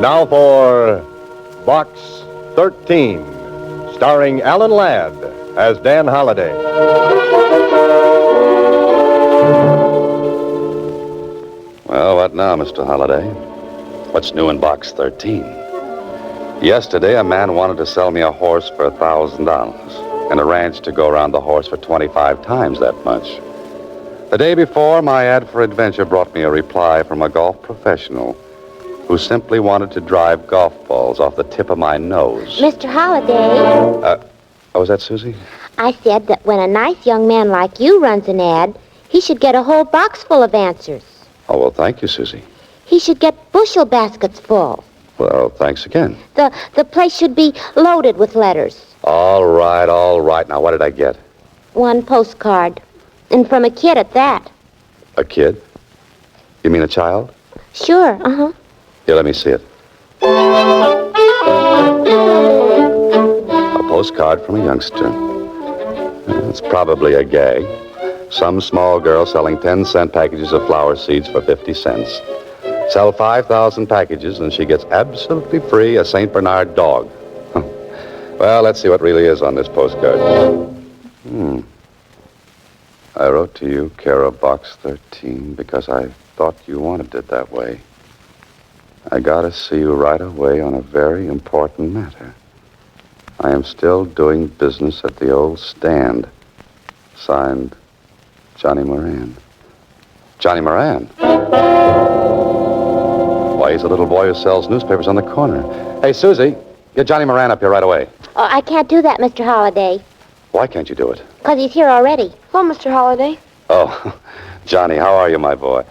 Now for Box 13, starring Alan Ladd as Dan Holliday. Well, what now, Mr. Holliday? What's new in Box 13? Yesterday, a man wanted to sell me a horse for $1,000 and a ranch to go around the horse for 25 times that much. The day before, my ad for adventure brought me a reply from a golf professional who simply wanted to drive golf balls off the tip of my nose. Mr. Holliday. Oh, is that Susie? I said that when a nice young man like you runs an ad, he should get a whole box full of answers. Oh, well, thank you, Susie. He should get bushel baskets full. Well, thanks again. The place should be loaded with letters. All right. Now, what did I get? One postcard. And from a kid at that. A kid? You mean a child? Sure, uh-huh. Here, let me see it. A postcard from a youngster. It's probably a gag. Some small girl selling 10-cent packages of flower seeds for 50 cents. Sell 5,000 packages and she gets absolutely free a St. Bernard dog. Well, let's see what really is on this postcard. I wrote to you, care of Box 13, because I thought you wanted it that way. I gotta see you right away on a very important matter. I am still doing business at the old stand. Signed, Johnny Moran. Johnny Moran? Why, he's a little boy who sells newspapers on the corner. Hey, Susie, get Johnny Moran up here right away. Oh, I can't do that, Mr. Holliday. Why can't you do it? Because he's here already. Hello, Mr. Holliday. Oh, Johnny, how are you, my boy?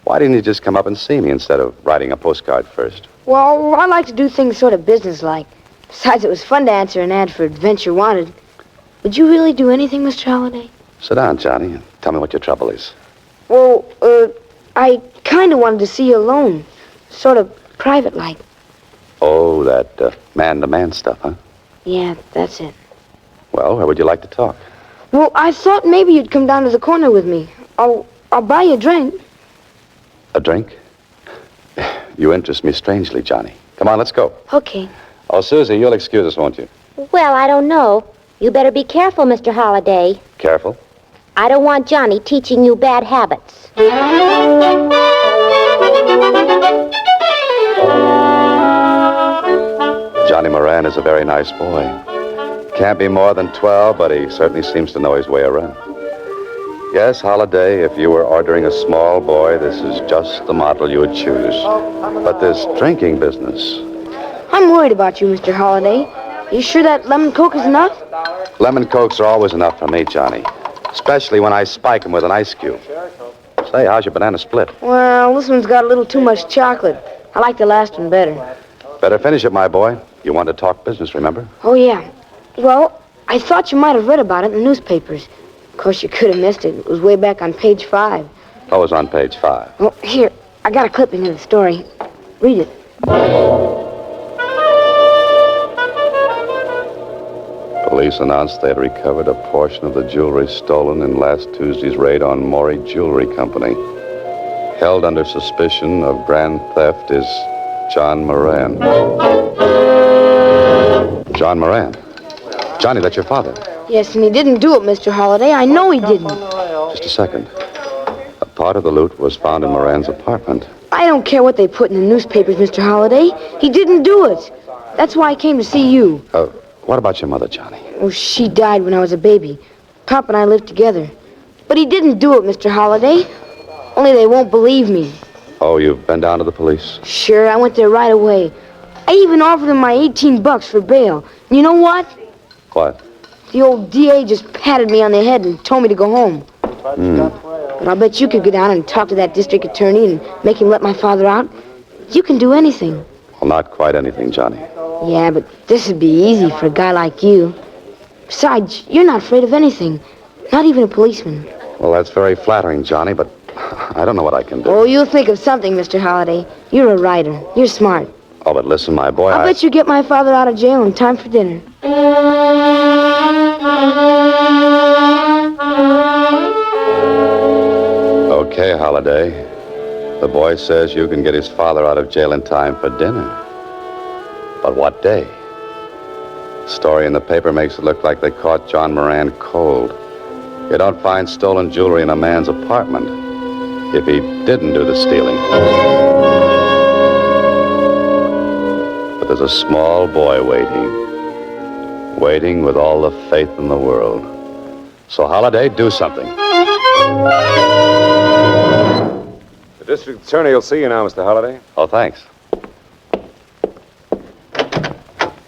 Why didn't you just come up and see me instead of writing a postcard first? Well, I like to do things sort of businesslike. Besides, it was fun to answer an ad for Adventure Wanted. Would you really do anything, Mr. Holliday? Sit down, Johnny, and tell me what your trouble is. Well, I kind of wanted to see you alone. Sort of private-like. Oh, that man-to-man stuff, huh? Yeah, that's it. Well, where would you like to talk? Well, I thought maybe you'd come down to the corner with me. I'll buy you a drink. A drink? You interest me strangely, Johnny. Come on, let's go. Okay. Oh, Susie, you'll excuse us, won't you? Well, I don't know. You better be careful, Mr. Holliday. Careful? I don't want Johnny teaching you bad habits. Johnny Moran is a very nice boy. Can't be more than 12, but he certainly seems to know his way around. Yes, Holliday, if you were ordering a small boy, this is just the model you would choose. But this drinking business... I'm worried about you, Mr. Holliday. You sure that lemon Coke is enough? Lemon Cokes are always enough for me, Johnny. Especially when I spike them with an ice cube. Say, how's your banana split? Well, this one's got a little too much chocolate. I like the last one better. Better finish it, my boy. You want to talk business, remember? Oh, yeah. Well, I thought you might have read about it in the newspapers. Of course, you could have missed it. It was way back on page 5. Oh, it was on page 5. Well, here, I got a clipping of the story. Read it. Police announced they had recovered a portion of the jewelry stolen in last Tuesday's raid on Maury Jewelry Company. Held under suspicion of grand theft is John Moran. John Moran? Johnny, that's your father. Yes, and he didn't do it, Mr. Holliday. I know he didn't. Just a second. A part of the loot was found in Moran's apartment. I don't care what they put in the newspapers, Mr. Holliday. He didn't do it. That's why I came to see you. What about your mother, Johnny? Oh, she died when I was a baby. Pop and I lived together. But he didn't do it, Mr. Holliday. Only they won't believe me. Oh, you've been down to the police? Sure, I went there right away. I even offered them my $18 for bail. And you know what? What? The old DA just patted me on the head and told me to go home. But I'll bet you could go down and talk to that district attorney and make him let my father out. You can do anything. Well, not quite anything, Johnny. Yeah, but this would be easy for a guy like you. Besides, you're not afraid of anything. Not even a policeman. Well, that's very flattering, Johnny, but I don't know what I can do. Oh, you'll think of something, Mr. Holliday. You're a writer. You're smart. Oh, but listen, my boy, I'll bet you get my father out of jail in time for dinner. Okay, Holiday. The boy says you can get his father out of jail in time for dinner. But what day? The story in the paper makes it look like they caught John Moran cold. You don't find stolen jewelry in a man's apartment if he didn't do the stealing. But there's a small boy waiting with all the faith in the world. So, Holiday, do something. The district attorney will see you now, Mr. Holliday. Oh, thanks.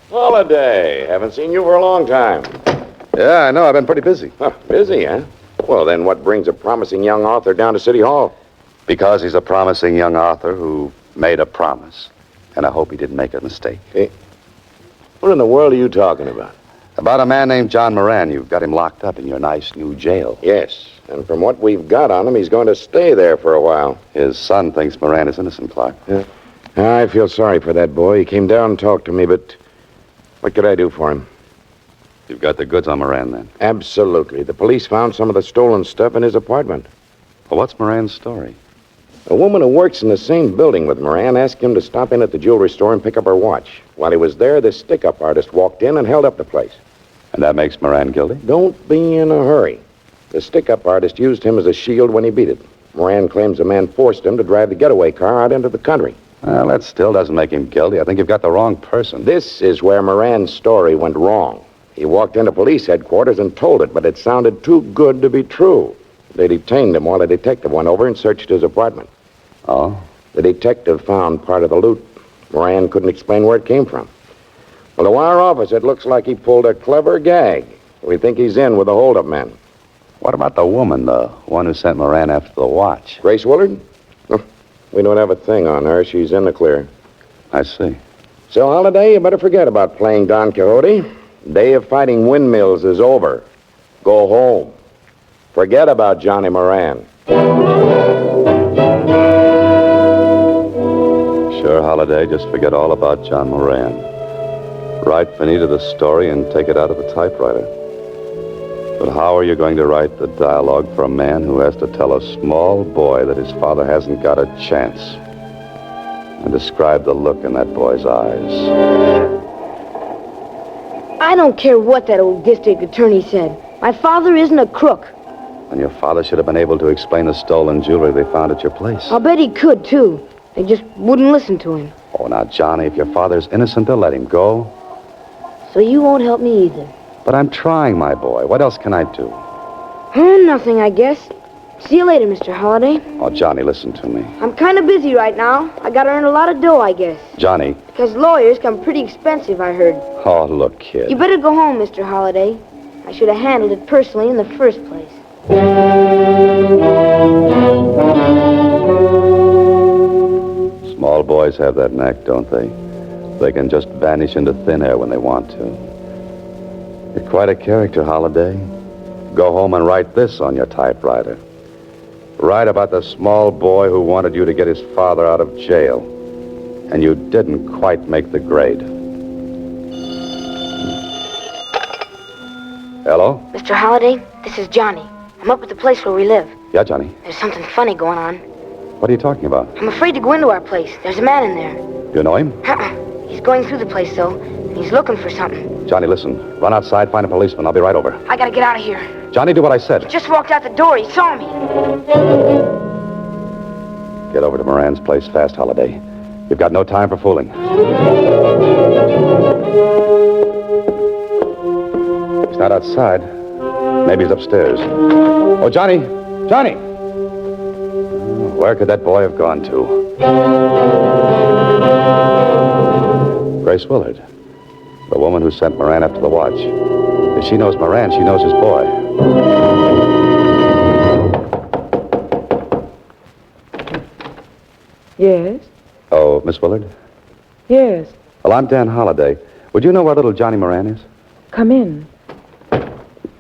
Holiday. Haven't seen you for a long time. Yeah, I know. I've been pretty busy. Huh, busy, huh? Well, then what brings a promising young author down to City Hall? Because he's a promising young author who made a promise. And I hope he didn't make a mistake. Hey, what in the world are you talking about? About a man named John Moran. You've got him locked up in your nice new jail. Yes, and from what we've got on him, he's going to stay there for a while. His son thinks Moran is innocent, Clark. I feel sorry for that boy. He came down and talked to me, but what could I do for him? You've got the goods on Moran, then. Absolutely. The police found some of the stolen stuff in his apartment. Well, what's Moran's story? A woman who works in the same building with Moran asked him to stop in at the jewelry store and pick up her watch. While he was there, this stick-up artist walked in and held up the place. And that makes Moran guilty? Don't be in a hurry. The stick-up artist used him as a shield when he beat it. Moran claims the man forced him to drive the getaway car out into the country. Well, that still doesn't make him guilty. I think you've got the wrong person. This is where Moran's story went wrong. He walked into police headquarters and told it, but it sounded too good to be true. They detained him while a detective went over and searched his apartment. Oh? The detective found part of the loot. Moran couldn't explain where it came from. Well, to our office, it looks like he pulled a clever gag. We think he's in with the hold-up men. What about the woman, the one who sent Moran after the watch? Grace Willard? Oh, we don't have a thing on her. She's in the clear. I see. So, Holiday, you better forget about playing Don Quixote. Day of fighting windmills is over. Go home. Forget about Johnny Moran. Sure, Holiday, just forget all about John Moran. Write Finita the story and take it out of the typewriter. But how are you going to write the dialogue for a man who has to tell a small boy that his father hasn't got a chance? And describe the look in that boy's eyes. I don't care what that old district attorney said. My father isn't a crook. And your father should have been able to explain the stolen jewelry they found at your place. I'll bet he could, too. They just wouldn't listen to him. Oh, now, Johnny, if your father's innocent, they'll let him go. So you won't help me either. But I'm trying, my boy. What else can I do? Nothing, I guess. See you later, Mr. Holliday. Oh, Johnny, listen to me. I'm kind of busy right now. I gotta earn a lot of dough, I guess. Johnny. Because lawyers come pretty expensive, I heard. Oh, look, kid. You better go home, Mr. Holliday. I should have handled it personally in the first place. Small boys have that knack, don't they? They can just vanish into thin air when they want to. You're quite a character, Holiday. Go home and write this on your typewriter. Write about the small boy who wanted you to get his father out of jail. And you didn't quite make the grade. Hello? Mr. Holliday, this is Johnny. I'm up at the place where we live. Yeah, Johnny. There's something funny going on. What are you talking about? I'm afraid to go into our place. There's a man in there. You know him? He's going through the place, though, and he's looking for something. Johnny, listen. Run outside, find a policeman. I'll be right over. I gotta get out of here. Johnny, do what I said. Just walked out the door. He saw me. Get over to Moran's place fast, Holiday. You've got no time for fooling. He's not outside. Maybe he's upstairs. Oh, Johnny! Johnny! Where could that boy have gone to? Grace Willard. The woman who sent Moran after the watch. If she knows Moran, she knows his boy. Yes? Oh, Miss Willard? Yes. Well, I'm Dan Holliday. Would you know where little Johnny Moran is? Come in.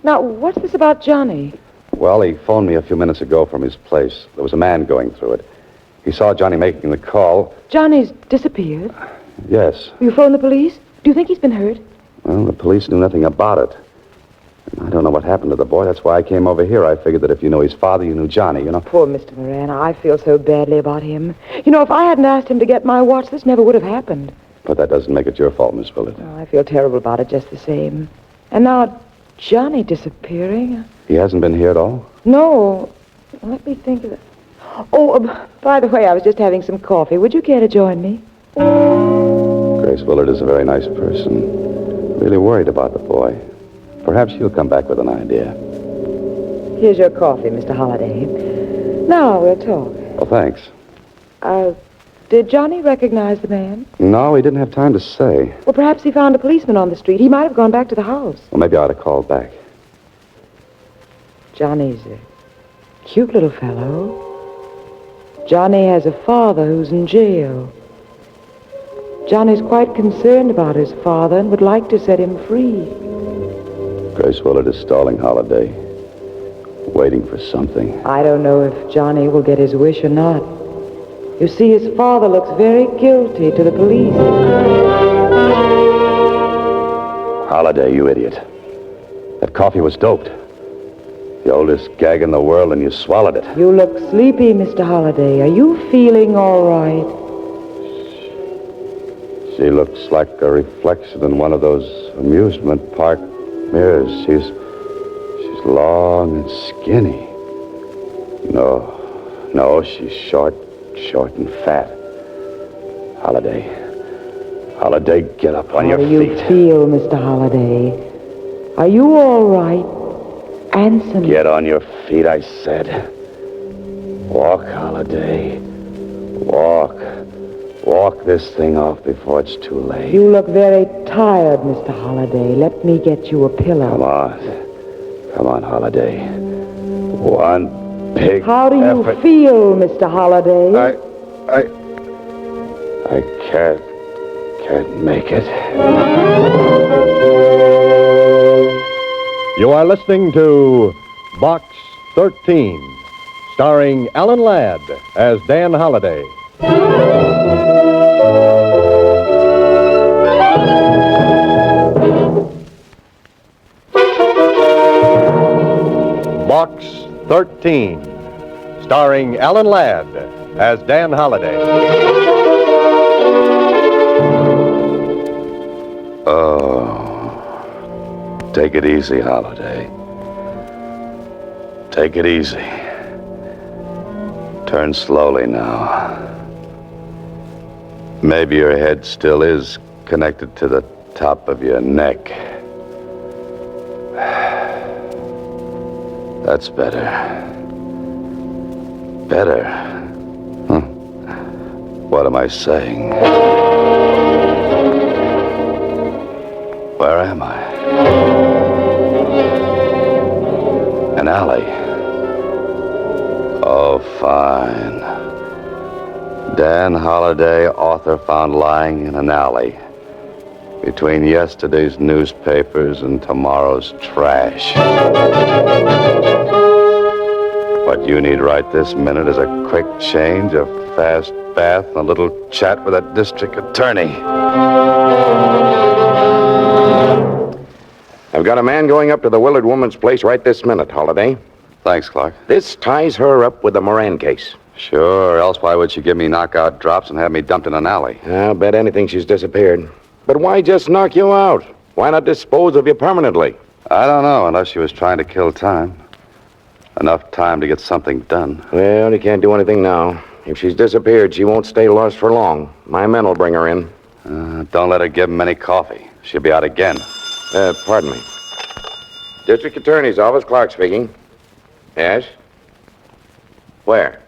Now, what's this about Johnny? Well, he phoned me a few minutes ago from his place. There was a man going through it. He saw Johnny making the call. Johnny's disappeared. Yes. You phoned the police? Do you think he's been hurt? Well, the police knew nothing about it. I don't know what happened to the boy. That's why I came over here. I figured that if you knew his father, you knew Johnny, you know. Poor Mr. Moran. I feel so badly about him. You know, if I hadn't asked him to get my watch, this never would have happened. But that doesn't make it your fault, Miss Willard. Oh, I feel terrible about it just the same. And now, Johnny disappearing. He hasn't been here at all? No. Let me think of it. Oh, by the way, I was just having some coffee. Would you care to join me? Grace Willard is a very nice person. Really worried about the boy. Perhaps she'll come back with an idea. Here's your coffee, Mr. Holliday. Now we'll talk. Well, thanks. Did Johnny recognize the man? No, he didn't have time to say. Well, perhaps he found a policeman on the street. He might have gone back to the house. Well, maybe I ought to call back. Johnny's a cute little fellow. Johnny has a father who's in jail. Johnny's quite concerned about his father and would like to set him free. Grace Willard is stalling Holiday. Waiting for something. I don't know if Johnny will get his wish or not. You see, his father looks very guilty to the police. Holiday, you idiot. That coffee was doped. The oldest gag in the world, and you swallowed it. You look sleepy, Mr. Holliday. Are you feeling all right? She looks like a reflection in one of those amusement park mirrors. She's long and skinny. No, she's short and fat. Holiday, get up on your feet. How do you feel, Mr. Holliday? Are you all right? Answer me. Get on your feet, I said. Walk, Holiday. Walk. Walk this thing off before it's too late. You look very tired, Mr. Holliday. Let me get you a pillow. Come on, Holiday. One big How do you effort. feel, Mr. Holliday? I can't make it. You are listening to Box 13, starring Alan Ladd as Dan Holliday. Box 13, starring Alan Ladd as Dan Holliday. Oh, take it easy, Holiday. Take it easy. Turn slowly now. Maybe your head still is connected to the top of your neck. That's better. Better. What am I saying? Where am I? An alley. Oh, fine. Dan Holliday, author, found lying in an alley between yesterday's newspapers and tomorrow's trash. What you need right this minute is a quick change, a fast bath, and a little chat with a district attorney. I've got a man going up to the Willard woman's place right this minute, Holiday. Thanks, Clark. This ties her up with the Moran case. Sure, else why would she give me knockout drops and have me dumped in an alley? I'll bet anything she's disappeared. But why just knock you out? Why not dispose of you permanently? I don't know, unless she was trying to kill time. Enough time to get something done. Well, you can't do anything now. If she's disappeared, she won't stay lost for long. My men will bring her in. Don't let her give him any coffee. She'll be out again. Pardon me. District Attorney's Office, Clark speaking. Yes? Where?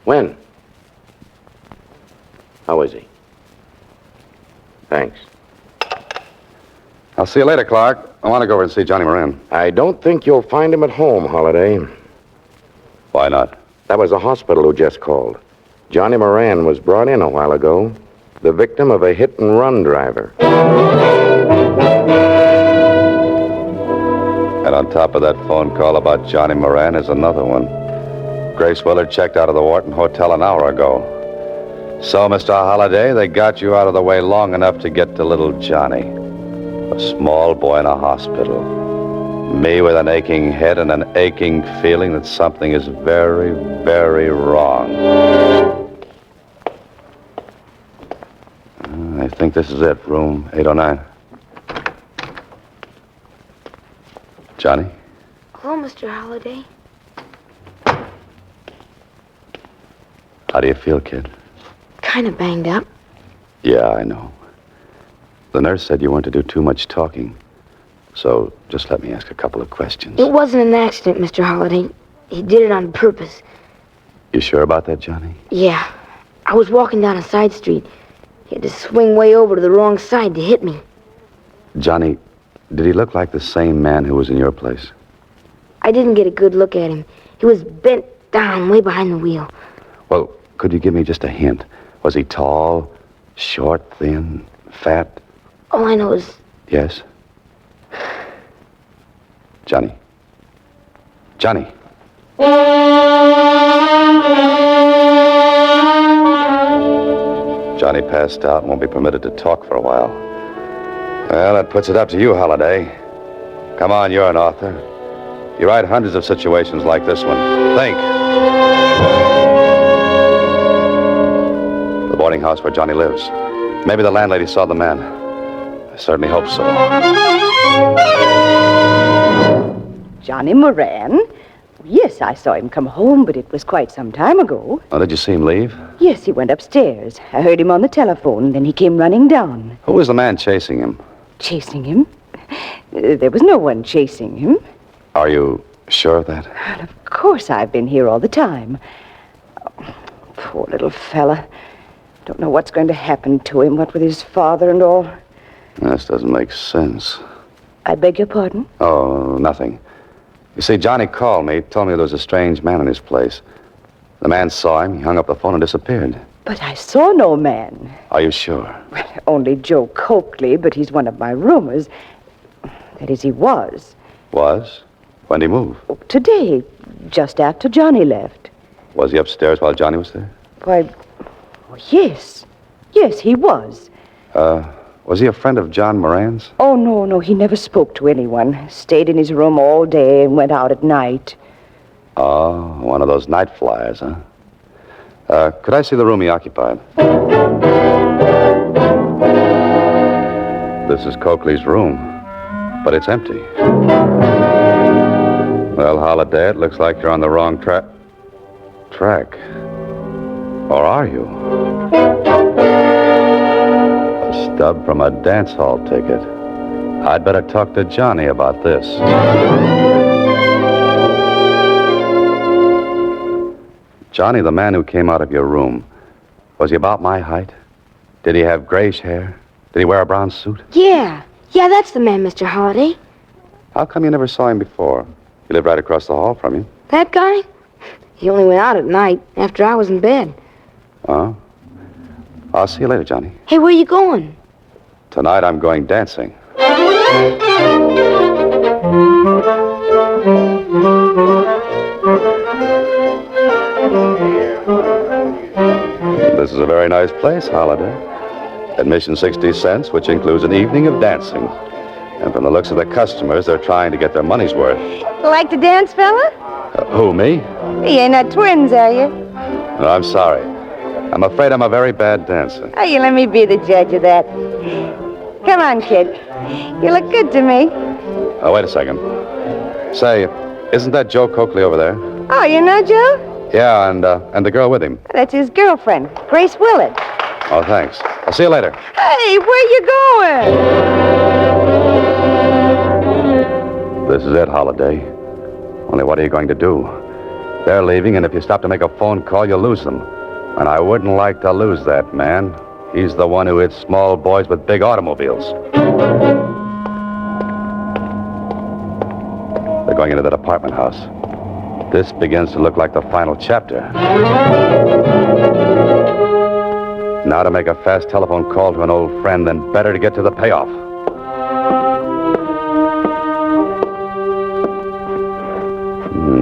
When? How is he? Thanks. I'll see you later, Clark. I want to go over and see Johnny Moran. I don't think you'll find him at home, Holiday. Why not? That was the hospital who just called. Johnny Moran was brought in a while ago. the victim of a hit-and-run driver. And on top of that phone call about Johnny Moran is another one. Grace Willard checked out of the Wharton Hotel an hour ago. So, Mr. Holliday, they got you out of the way long enough to get to little Johnny, a small boy in a hospital. Me with an aching head and an aching feeling that something is very, very wrong. I think this is it, room 809. Johnny? Hello, Mr. Holliday. How do you feel, kid? Kind of banged up. Yeah, I know. The nurse said you weren't to do too much talking. So just let me ask a couple of questions. It wasn't an accident, Mr. Holliday. He did it on purpose. You sure about that, Johnny? Yeah. I was walking down a side street. He had to swing way over to the wrong side to hit me. Johnny, did he look like the same man who was in your place? I didn't get a good look at him. He was bent down way behind the wheel. Well, could you give me just a hint? Was he tall, short, thin, fat? All I know is... Yes? Johnny. Johnny. Johnny passed out and won't be permitted to talk for a while. Well, that puts it up to you, Holliday. Come on, you're an author. You write hundreds of situations like this one. Think. The boarding house where Johnny lives. Maybe the landlady saw the man. I certainly hope so. Johnny Moran? Yes, I saw him come home, but it was quite some time ago. Oh, did you see him leave? Yes, he went upstairs. I heard him on the telephone, then he came running down. Who was the man chasing him? Chasing him? There was no one chasing him. Are you sure of that? Well, of course I've been here all the time. Oh, poor little fella. Don't know what's going to happen to him, what with his father and all. This doesn't make sense. I beg your pardon? Oh, nothing. You see, Johnny called me, told me there was a strange man in his place. The man saw him, he hung up the phone and disappeared. But I saw no man. Are you sure? Well, only Joe Coakley, but he's one of my roomers. That is, he was. Was? When did he move? Today, just after Johnny left. Was he upstairs while Johnny was there? Why, yes. Yes, he was. Was he a friend of John Moran's? Oh, no, he never spoke to anyone. Stayed in his room all day and went out at night. Oh, one of those night flyers, huh? Could I see the room he occupied? This is Coakley's room, but it's empty. Well, Holliday, it looks like you're on the wrong track. Or are you? A stub from a dance hall ticket. I'd better talk to Johnny about this. Johnny, the man who came out of your room, was he about my height? Did he have grayish hair? Did he wear a brown suit? Yeah, that's the man, Mr. Holliday. How come you never saw him before? He lived right across the hall from you. That guy? He only went out at night, after I was in bed. Oh? I'll see you later, Johnny. Hey, where you going? Tonight I'm going dancing. This is a very nice place, Holliday. Admission 60 cents, which includes an evening of dancing. And from the looks of the customers, they're trying to get their money's worth. Like to dance, fella? Who, me? You ain't not twins, are you? No, I'm sorry. I'm afraid I'm a very bad dancer. Oh, you let me be the judge of that. Come on, kid. You look good to me. Oh, wait a second. Say, isn't that Joe Coakley over there? Oh, you know Joe? Yeah, and the girl with him. That's his girlfriend, Grace Willard. Oh, thanks. I'll see you later. Hey, where you going? This is it, Holliday. Only what are you going to do? They're leaving, and if you stop to make a phone call, you'll lose them. And I wouldn't like to lose that man. He's the one who hits small boys with big automobiles. They're going into that apartment house. This begins to look like the final chapter. Now to make a fast telephone call to an old friend, then better to get to the payoff.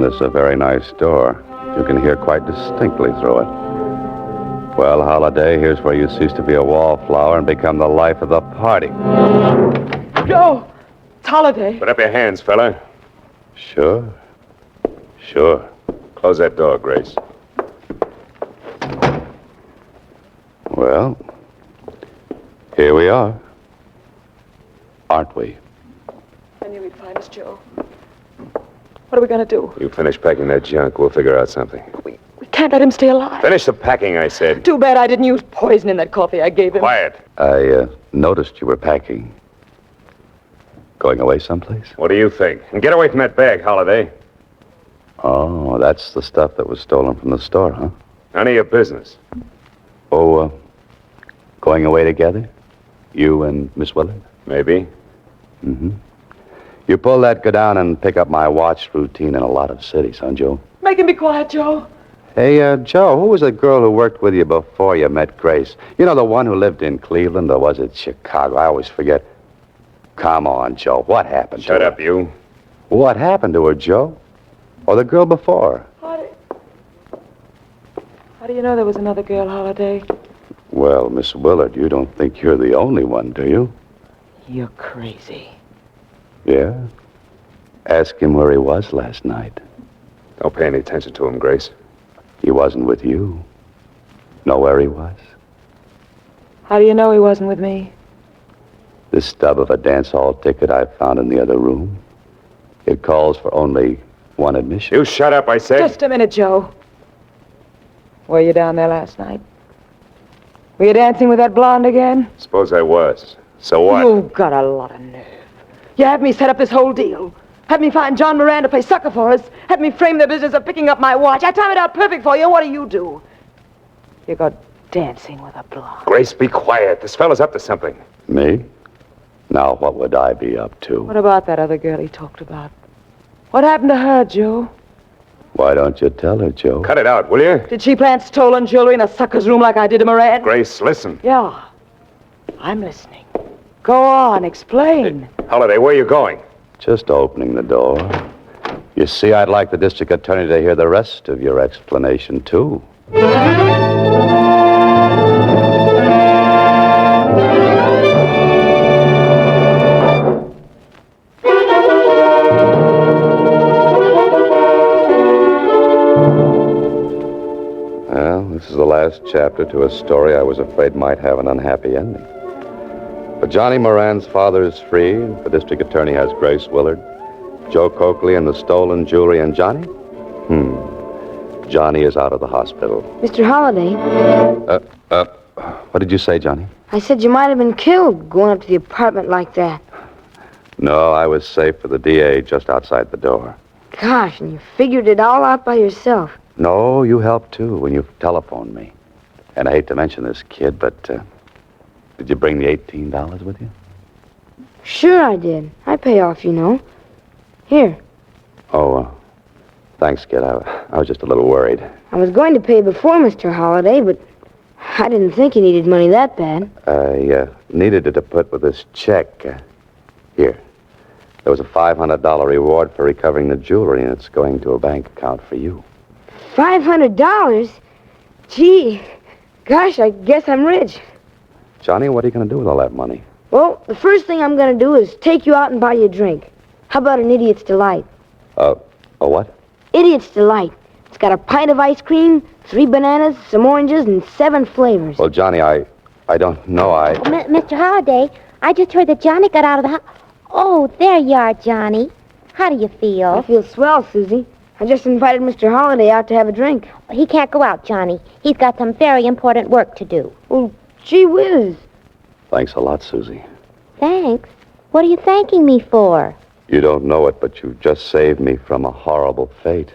This is a very nice door. You can hear quite distinctly through it. Well, Holiday, here's where you cease to be a wallflower and become the life of the party. Joe! It's Holiday. Put up your hands, fella. Sure. Close that door, Grace. Well, here we are. Aren't we? I knew he'd find us, Joe. What are we going to do? You finish packing that junk. We'll figure out something. We can't let him stay alive. Finish the packing, I said. Too bad I didn't use poison in that coffee I gave him. Quiet. I noticed you were packing. Going away someplace? What do you think? And get away from that bag, Holiday. Oh, that's the stuff that was stolen from the store, huh? None of your business. Oh, going away together? You and Miss Willard? Maybe. Mm-hmm. You pull that go down and pick up my watch routine in a lot of cities, huh, Joe? Make him be quiet, Joe. Hey, Joe, who was the girl who worked with you before you met Grace? You know, the one who lived in Cleveland, or was it Chicago? I always forget. Come on, Joe. What happened to her? Shut up, you. What happened to her, Joe? Or the girl before? How do you know there was another girl, Holiday? Well, Miss Willard, you don't think you're the only one, do you? You're crazy. Yeah? Ask him where he was last night. Don't pay any attention to him, Grace. He wasn't with you. Know where he was? How do you know he wasn't with me? This stub of a dance hall ticket I found in the other room. It calls for only one admission. You shut up, I said. Just a minute, Joe. Were you down there last night? Were you dancing with that blonde again? Suppose I was. So what? You've got a lot of nerve. You had me set up this whole deal. Had me find John Moran to play sucker for us. Had me frame the business of picking up my watch. I timed it out perfect for you. What do? You go dancing with a blonde. Grace, be quiet. This fella's up to something. Me? Now, what would I be up to? What about that other girl he talked about? What happened to her, Joe? Why don't you tell her, Joe? Cut it out, will you? Did she plant stolen jewelry in a sucker's room like I did to Moran? Grace, listen. Yeah. I'm listening. Go on, explain. Holiday, where are you going? Just opening the door. You see, I'd like the district attorney to hear the rest of your explanation, too. Well, this is the last chapter to a story I was afraid might have an unhappy ending. But Johnny Moran's father is free. The district attorney has Grace Willard. Joe Coakley and the stolen jewelry, and Johnny? Johnny is out of the hospital. Mr. Holiday, What did you say, Johnny? I said you might have been killed going up to the apartment like that. No, I was safe for the DA just outside the door. Gosh, and you figured it all out by yourself. No, you helped, too, when you telephoned me. And I hate to mention this kid, but did you bring the $18 with you? Sure I did. I pay off, you know. Here. Oh, thanks, kid. I was just a little worried. I was going to pay before Mr. Holiday, but I didn't think he needed money that bad. I needed it to put with this check. Here. There was a $500 reward for recovering the jewelry, and it's going to a bank account for you. $500? Gee, gosh, I guess I'm rich. Johnny, what are you going to do with all that money? Well, the first thing I'm going to do is take you out and buy you a drink. How about an Idiot's Delight? A what? Idiot's Delight. It's got a pint of ice cream, 3 bananas, some oranges, and 7 flavors. Well, Johnny, I don't know. Mr. Holiday, I just heard that Johnny got out of the house. Oh, there you are, Johnny. How do you I feel? feel swell, Susie. I just invited Mr. Holiday out to have a drink. He can't go out, Johnny. He's got some very important work to do. Well, gee whiz. Thanks a lot, Susie. Thanks. What are you thanking me for? You don't know it, but you just saved me from a horrible fate.